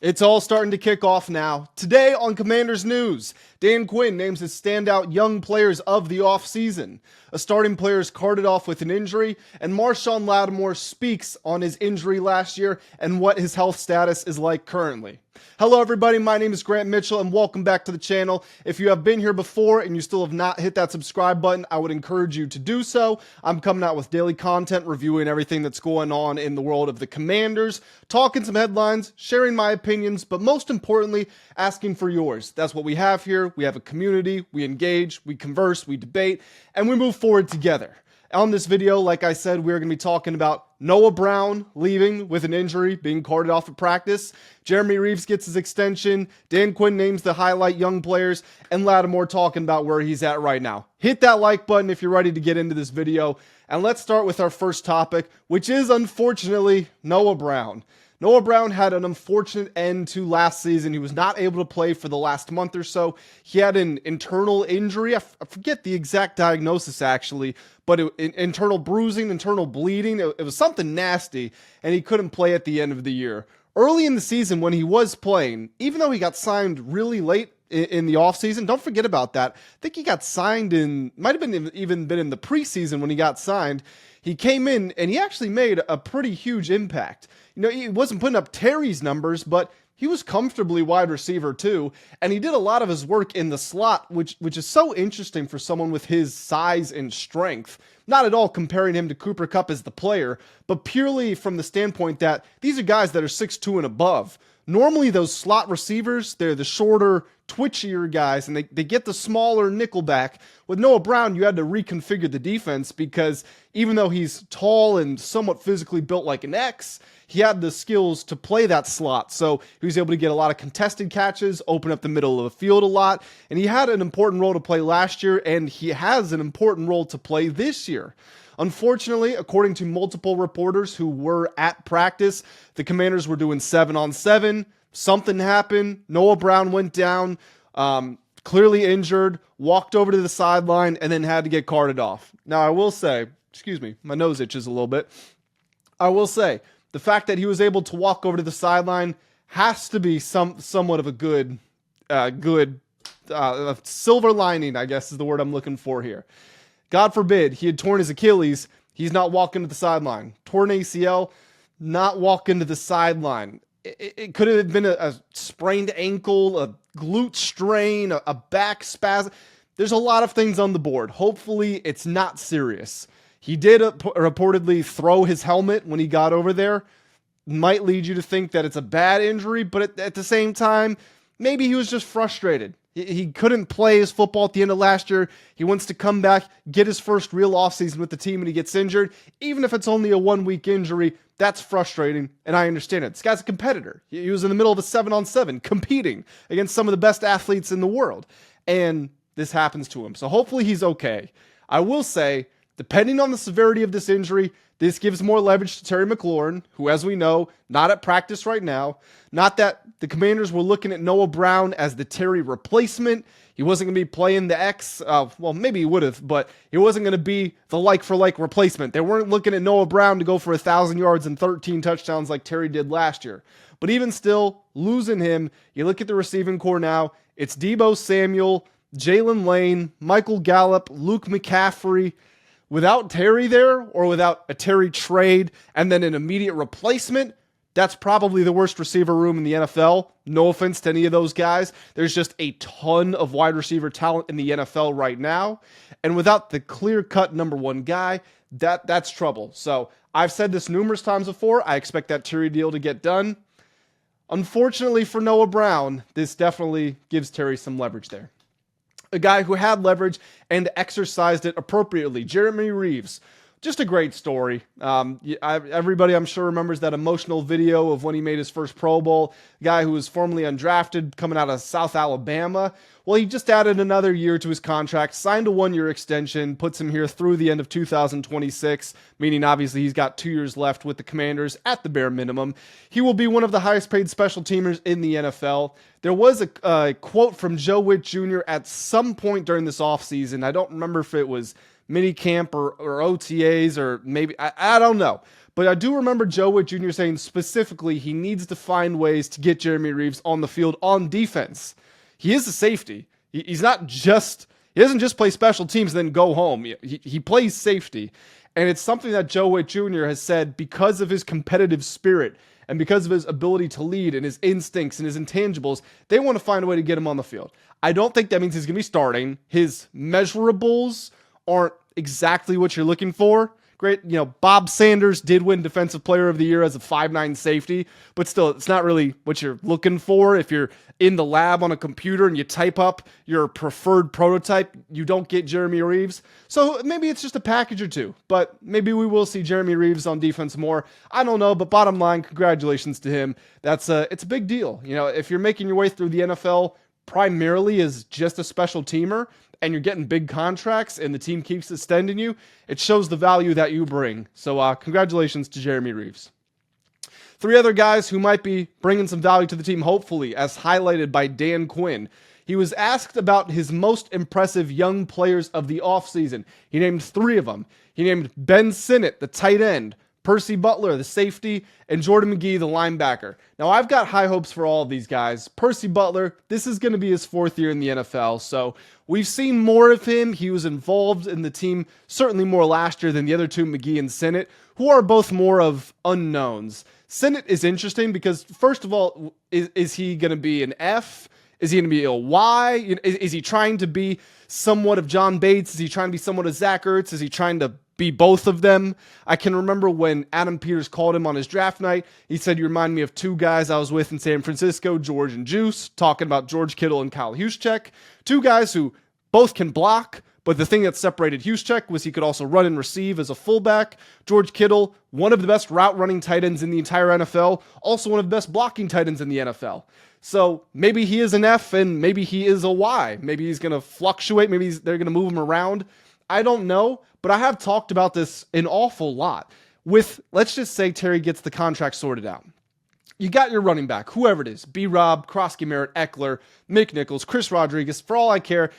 It's all starting to kick off now. Today on Commanders News, Dan Quinn names his standout young players of the offseason. A starting player is carted off with an injury, and Marshon Lattimore speaks on his injury last year and what his health status is like currently. Hello everybody, my name is Grant Mitchell and welcome back to the channel. If you have been here before and you still have not hit that subscribe button, I would encourage you to do so. I'm coming out with daily content, reviewing everything that's going on in the world of the Commanders, talking some headlines, sharing my opinions, but most importantly, asking for yours. That's what we have here. We have a community, we engage, we converse, we debate, and we move forward together. On this video, like I said, we're going to be talking about Noah Brown leaving with an injury, being carted off of practice. Jeremy Reaves gets his extension. Dan Quinn names the highlight young players, and Lattimore talking about where he's at right now. Hit that like button if you're ready to get into this video. And let's start with our first topic, which is unfortunately Noah Brown. Noah Brown had an unfortunate end to last season. He was not able to play for the last month or so. He had an internal injury. I forget the exact diagnosis actually, but internal bruising, internal bleeding. It was something nasty, and he couldn't play at the end of the year. Early in the season when he was playing, even though he got signed really late in the offseason, don't forget about that. I think he got signed might have been even been in the preseason when he got signed. He came in and he actually made a pretty huge impact. You know, he wasn't putting up Terry's numbers, but he was comfortably wide receiver too, and he did a lot of his work in the slot, which is so interesting for someone with his size and strength. Not at all comparing him to Cooper Kupp as the player, but purely from the standpoint that these are guys that are 6'2" and above. Normally those slot receivers, they're the shorter, twitchier guys, and they get the smaller nickel back. With Noah Brown, you had to reconfigure the defense because even though he's tall and somewhat physically built like an X, he had the skills to play that slot. So he was able to get a lot of contested catches, open up the middle of the field a lot, and he had an important role to play last year, and he has an important role to play this year. Unfortunately, according to multiple reporters who were at practice, the Commanders were doing 7-on-7. Something happened. Noah Brown went down, clearly injured, walked over to the sideline, and then had to get carted off. Now, I will say, excuse me, my nose itches a little bit. I will say, the fact that he was able to walk over to the sideline has to be somewhat of a good silver lining, I guess is the word I'm looking for here. God forbid he had torn his Achilles, he's not walking to the sideline. Torn ACL, not walking to the sideline. It could have been a sprained ankle, a glute strain, a back spasm. There's a lot of things on the board. Hopefully it's not serious. He did reportedly throw his helmet when he got over there. Might lead you to think that it's a bad injury, but at the same time, maybe he was just frustrated. He couldn't play his football at the end of last year. He wants to come back, get his first real offseason with the team, and he gets injured. Even if it's only a 1-week injury, that's frustrating, and I understand it. This guy's a competitor. He was in the middle of a 7-on-7, competing against some of the best athletes in the world, and this happens to him. So hopefully he's okay. I will say, depending on the severity of this injury, this gives more leverage to Terry McLaurin, who, as we know, not at practice right now. Not that the Commanders were looking at Noah Brown as the Terry replacement. He wasn't going to be playing the X. Well, maybe he would have, but he wasn't going to be the like-for-like replacement. They weren't looking at Noah Brown to go for 1,000 yards and 13 touchdowns like Terry did last year. But even still, losing him, you look at the receiving core now, it's Deebo Samuel, Jalen Lane, Michael Gallup, Luke McCaffrey. Without Terry there, or without a Terry trade and then an immediate replacement, that's probably the worst receiver room in the NFL. No offense to any of those guys. There's just a ton of wide receiver talent in the NFL right now. And without the clear-cut number one guy, that's trouble. So I've said this numerous times before. I expect that Terry deal to get done. Unfortunately for Noah Brown, this definitely gives Terry some leverage there. A guy who had leverage and exercised it appropriately, Jeremy Reaves. Just a great story. Everybody, I'm sure, remembers that emotional video of when he made his first Pro Bowl. A guy who was formerly undrafted coming out of South Alabama. Well, he just added another year to his contract, signed a 1-year extension, puts him here through the end of 2026, meaning obviously he's got 2 years left with the Commanders at the bare minimum. He will be one of the highest paid special teamers in the NFL. There was a quote from Joe Witt Jr. at some point during this offseason. I don't remember if it was minicamp or OTAs or maybe, I don't know. But I do remember Joe Witt Jr. saying specifically he needs to find ways to get Jeremy Reaves on the field on defense. He is a safety. He's not just, he doesn't just play special teams and then go home. He plays safety. And it's something that Joe Witt Jr. has said because of his competitive spirit and because of his ability to lead and his instincts and his intangibles, they want to find a way to get him on the field. I don't think that means he's going to be starting. His measurables aren't exactly what you're looking for. Great, Bob Sanders did win Defensive Player of the Year as a 5'9 safety, but still, it's not really what you're looking for. If you're in the lab on a computer and you type up your preferred prototype, you don't get Jeremy Reaves. So maybe it's just a package or two, but maybe we will see Jeremy Reaves on defense more. I don't know, but bottom line, congratulations to him. It's a big deal. If you're making your way through the NFL primarily as just a special teamer, and you're getting big contracts and the team keeps extending you, it shows the value that you bring. So congratulations to Jeremy Reaves. 3 other guys who might be bringing some value to the team, hopefully, as highlighted by Dan Quinn. He was asked about his most impressive young players of the offseason. He named 3 of them. He named Ben Sinnott, the tight end, Percy Butler, the safety, and Jordan McGee, the linebacker. Now, I've got high hopes for all of these guys. Percy Butler, this is going to be his 4th year in the NFL, so we've seen more of him. He was involved in the team certainly more last year than the other 2, McGee and Sinnott, who are both more of unknowns. Sinnott is interesting because, first of all, is he going to be an F? Is he going to be a Y? Is he trying to be somewhat of John Bates? Is he trying to be somewhat of Zach Ertz? Is he trying to be both of them? I can remember when Adam Peters called him on his draft night. He said, "You remind me of 2 guys I was with in San Francisco, George and Juice," talking about George Kittle and Kyle Juszczyk. 2 guys who both can block, but the thing that separated Juszczyk was he could also run and receive as a fullback. George Kittle, one of the best route running tight ends in the entire NFL, also one of the best blocking tight ends in the NFL. So maybe he is an F and maybe he is a Y. Maybe he's going to fluctuate. Maybe they're going to move him around. I don't know, but I have talked about this an awful lot. With, let's just say Terry gets the contract sorted out. You got your running back, whoever it is, B-Rob, Krosky Merritt, Eckler, Mick Nichols, Chris Rodriguez, for all I care,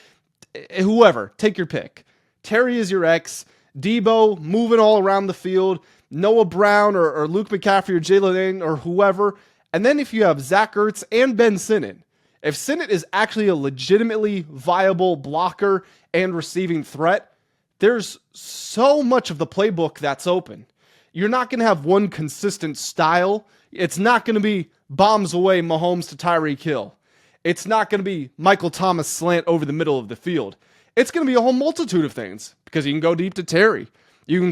whoever, take your pick. Terry is your X, Debo moving all around the field, Noah Brown or Luke McCaffrey or Jalen or whoever. And then if you have Zach Ertz and Ben Sinnott, if Sinnott is actually a legitimately viable blocker and receiving threat, there's so much of the playbook that's open. You're not going to have one consistent style. It's not going to be bombs away Mahomes to Tyreek Hill. It's not going to be Michael Thomas slant over the middle of the field. It's going to be a whole multitude of things because you can go deep to Terry. You can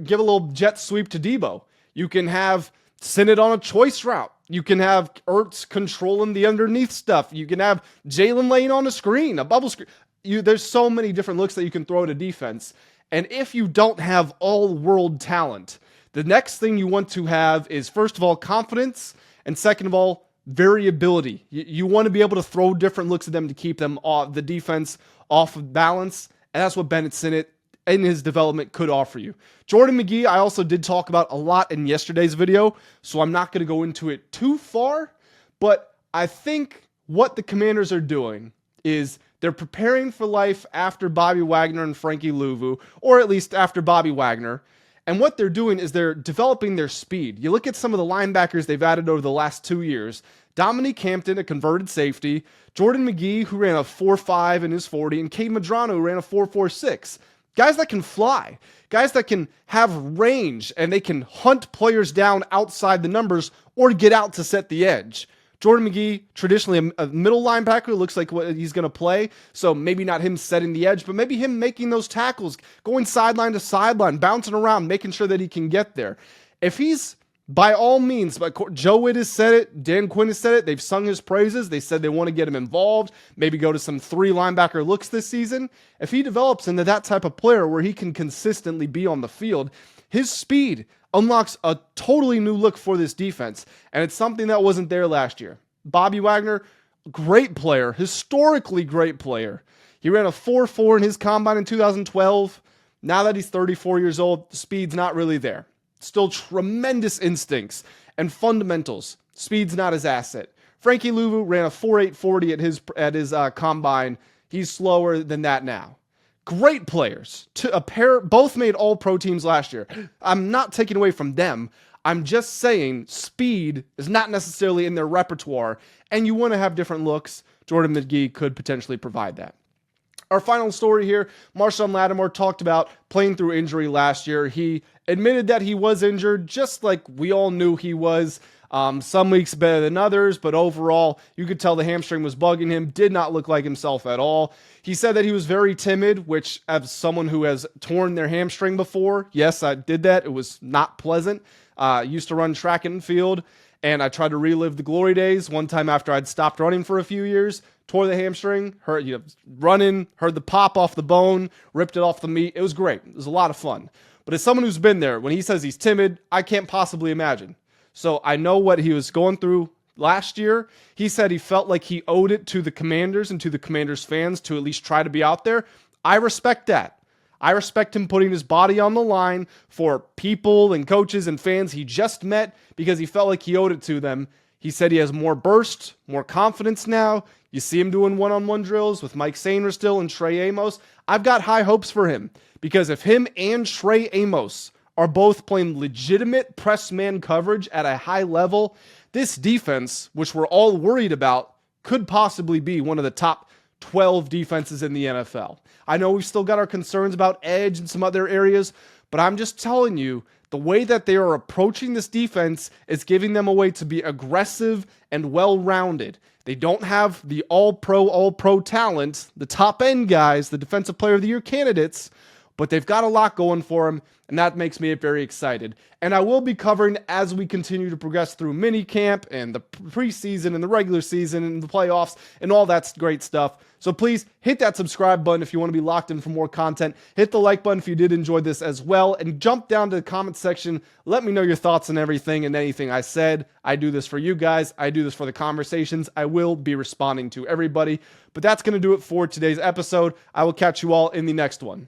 give a little jet sweep to Debo. You can have Sinnott on a choice route. You can have Ertz controlling the underneath stuff. You can have Jalen laying on a screen, a bubble screen. There's so many different looks that you can throw at a defense. And if you don't have all-world talent, the next thing you want to have is, first of all, confidence, and second of all, variability. You want to be able to throw different looks at them to keep them off the defense off of balance, and that's what Bennett Sinnott in his development could offer you. Jordan McGee, I also did talk about a lot in yesterday's video, so I'm not going to go into it too far, but I think what the Commanders are doing is they're preparing for life after Bobby Wagner and Frankie Louvu, or at least after Bobby Wagner. And what they're doing is they're developing their speed. You look at some of the linebackers they've added over the last 2 years. Dominique Hampton, a converted safety. Jordan McGee, who ran a 4.5 in his 40. And Cade Medrano, who ran a 4.46. Guys that can fly. Guys that can have range. And they can hunt players down outside the numbers or get out to set the edge. Jordan McGee, traditionally a middle linebacker, looks like what he's going to play. So maybe not him setting the edge, but maybe him making those tackles, going sideline to sideline, bouncing around, making sure that he can get there. If he's, by all means, but Joe Witt has said it, Dan Quinn has said it, they've sung his praises, they said they want to get him involved, maybe go to some 3 linebacker looks this season. If he develops into that type of player where he can consistently be on the field, his speed unlocks a totally new look for this defense, and it's something that wasn't there last year. Bobby Wagner, great player, historically great player. He ran a 4.4 in his combine in 2012. Now that he's 34 years old, the speed's not really there. Still tremendous instincts and fundamentals. Speed's not his asset. Frankie Louvu ran a 4.8 40 at his combine. He's slower than that now. great players. Both made all-pro teams last year. I'm not taking away from them. I'm just saying speed is not necessarily in their repertoire, and you want to have different looks. Jordan McGee could potentially provide that. Our final story here, Marshon Lattimore talked about playing through injury last year. He admitted that he was injured, just like we all knew he was. Some weeks better than others, but overall, you could tell the hamstring was bugging him, did not look like himself at all. He said that he was very timid, which as someone who has torn their hamstring before, yes, I did that. It was not pleasant. Used to run track and field, and I tried to relive the glory days. One time after I'd stopped running for a few years, tore the hamstring, running, heard the pop off the bone, ripped it off the meat. It was great. It was a lot of fun. But as someone who's been there, when he says he's timid, I can't possibly imagine. So I know what he was going through last year. He said he felt like he owed it to the Commanders and to the Commanders fans to at least try to be out there. I respect that. I respect him putting his body on the line for people and coaches and fans he just met because he felt like he owed it to them. He said he has more burst, more confidence now. You see him doing one-on-one drills with Mike Sainer still and Trey Amos. I've got high hopes for him because if him and Trey Amos are both playing legitimate press man coverage at a high level, this defense, which we're all worried about, could possibly be one of the top 12 defenses in the NFL. I know we've still got our concerns about edge and some other areas, but I'm just telling you, the way that they are approaching this defense is giving them a way to be aggressive and well-rounded. They don't have the all-pro talent, the top-end guys, the Defensive Player of the Year candidates, but they've got a lot going for them, and that makes me very excited. And I will be covering as we continue to progress through minicamp and the preseason and the regular season and the playoffs and all that great stuff. So please hit that subscribe button if you want to be locked in for more content. Hit the like button if you did enjoy this as well. And jump down to the comment section. Let me know your thoughts on everything and anything I said. I do this for you guys. I do this for the conversations. I will be responding to everybody. But that's going to do it for today's episode. I will catch you all in the next one.